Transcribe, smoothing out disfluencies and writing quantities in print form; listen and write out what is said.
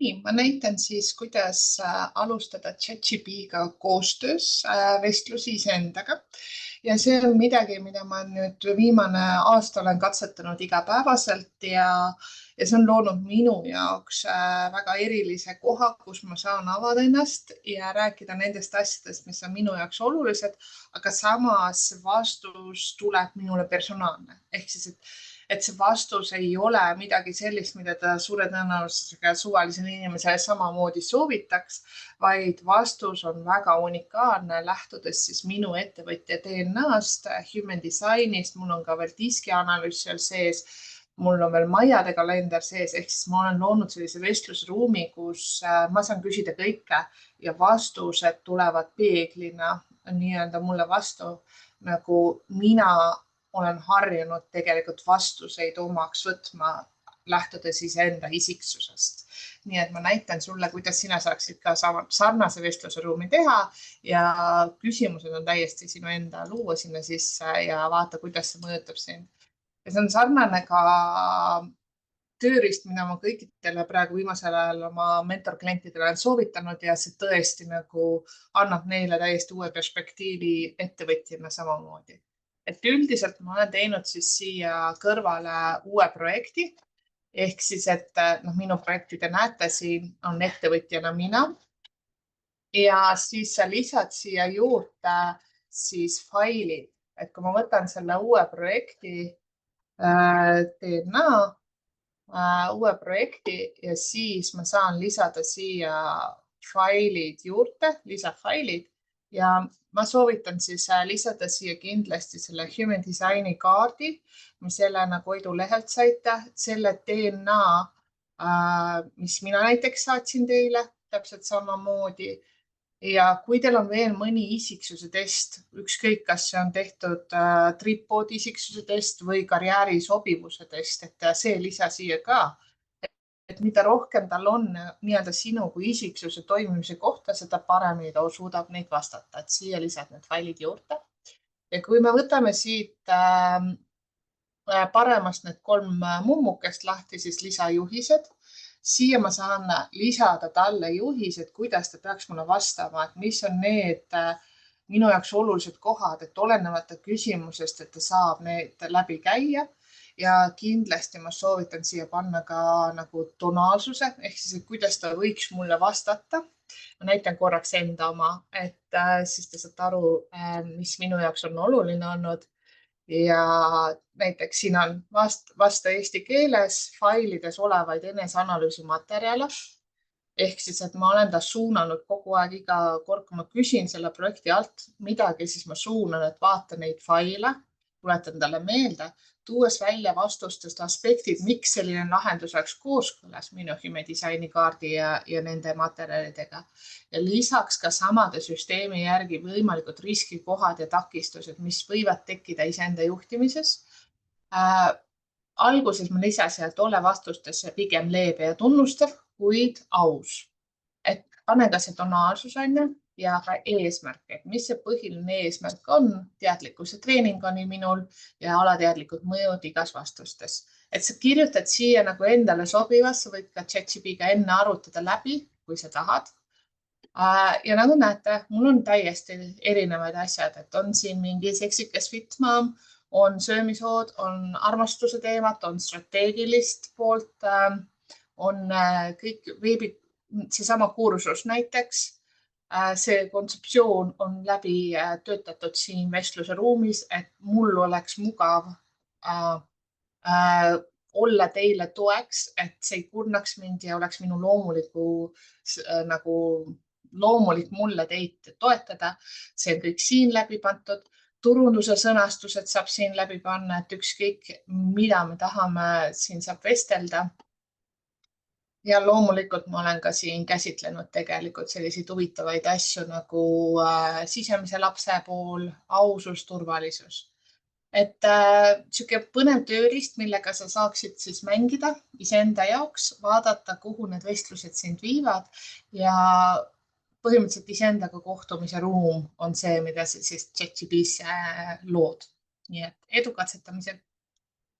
Nii, ma näitan siis, kuidas alustada ChatGPT-ga koostöös vestlusi iseendaga. Ja see on midagi, mida ma nüüd viimane aasta olen katsetanud igapäevaselt ja see on loonud minu jaoks väga erilise koha, kus ma saan avada ennast ja rääkida nendest asjadest, mis on minu jaoks olulised, aga samas vastus tuleb minule personaalne. Ehk siis, et see vastus ei ole midagi sellist, mida ta suure tõenäosusega suvalisele inimesele samamoodi soovitaks, vaid vastus on väga unikaalne, lähtudes siis minu ettevõtja DNA-st, human designist, mul on ka veel diskianalüüs seal sees, mul on veel majade kalender sees, ehk siis ma olen loonud sellise vestlusruumi, kus ma saan küsida kõike ja vastused tulevad peeglina nii-öelda mulle vastu, nagu mina olen harjunud tegelikult vastuseid omaks võtma, lähtudes iseenda isiksusest. Nii et ma näitan sulle, kuidas sina saaksid ka sarnase vestluse ruumi teha ja küsimused on täiesti sinu enda luua sinna sisse ja vaata, kuidas see mõjutab sind. Ja see on sarnane ka tööriist, mida ma kõikidele praegu viimasel ajal oma mentorklientidele olen soovitanud ja see tõesti nagu annab neile täiesti uue perspektiivi ettevõtjana samamoodi. Et üldiselt ma olen teinud siis siia kõrvale uue projekti, ehk siis, et minu projekti te näete siin on ettevõtjana mina ja siis sa lisad siia juurde siis failid, et kui ma võtan selle uue projekti DNA, uue projekti ja siis ma saan lisada siia failid juurde, lisafailid ja ma soovitan siis lisada siia kindlasti selle human designi kaardi, mis Helena Koidu lehelt saite, selle DNA, mis mina näiteks saatsin teile täpselt samamoodi. Ja kui teil on veel mõni isiksuse test, ükskõik kas see on tehtud tripod isiksuse test või karjääri sobivuse test, et see lisa siia ka. Et mida rohkem tal on nii-öelda sinu kui isiksuse toimimise kohta, seda paremini ta suudab neid vastata, et siia lisad need failid juurde. Ja kui me võtame siit paremast need 3 mummukest lahti, siis lisajuhised, siia ma saan lisada talle juhised, kuidas ta peaks mulle vastama, et mis on need minu jaoks olulised kohad, et olenevate küsimusest, et ta saab need läbi käia. Ja kindlasti ma soovitan siia panna ka nagu tonaalsuse, ehk siis, et kuidas ta võiks mulle vastata. Ma näitan korraks enda oma, et siis te saate aru, mis minu jaoks on oluline olnud. Ja näiteks siin on vasta eesti keeles failides olevaid eneseanalüüsi materjale. Ehk siis, et ma olen ta suunanud kogu aeg iga kord, kui ma küsin selle projekti alt midagi, siis ma suunan, et vaata neid faile, tuletan talle meelde, tuues välja vastustest aspektid, miks selline lahendus oleks kooskõlas minu human disaini kaardi ja nende materjalidega. Ja lisaks ka samade süsteemi järgi võimalikud riskikohad ja takistused, mis võivad tekkida iseenda juhtimises. Alguses ma lisasin, et ole vastustesse pigem leebe ja tunnustav, kuid aus. Et pane ka see tonaalsus on ja ka eesmärk, et mis see põhiline eesmärk on, teadlikkuse treening on minul ja alateadlikud mõjud igas vastustes. Et sa kirjutad siia nagu endale sobivas, sa võid ka ChatGPT-ga enne arutada läbi, kui sa tahad. Ja nagu näete, mul on täiesti erinevaid asjad, et on siin mingi seksikas fitmam, on söömishood, on armastuse teemat, on strateegilist poolt, on kõik veebid, seesama kursus näiteks. See kontseptsioon on läbi töötatud siin vestluse ruumis, et mul oleks mugav olla teile toeks, et see ei kurnaks mind ja oleks minu loomulik mulle teid toetada. See on kõik siin läbi pandud. Turunduse sõnastused saab siin läbi panna, et ükskõik mida me tahame, siin saab vestelda. Ja loomulikult ma olen ka siin käsitlenud tegelikult selliseid huvitavaid asju nagu sisemise lapse pool, ausus, turvalisus. Et siuke põnev tööriist, millega sa saaksid siis mängida iseenda jaoks, vaadata, kuhu need vestlused sind viivad ja põhimõtteliselt iseendaga kohtumise ruum on see, mida sa siis ChatGPT-sse lood. Nii et edu katsetamise!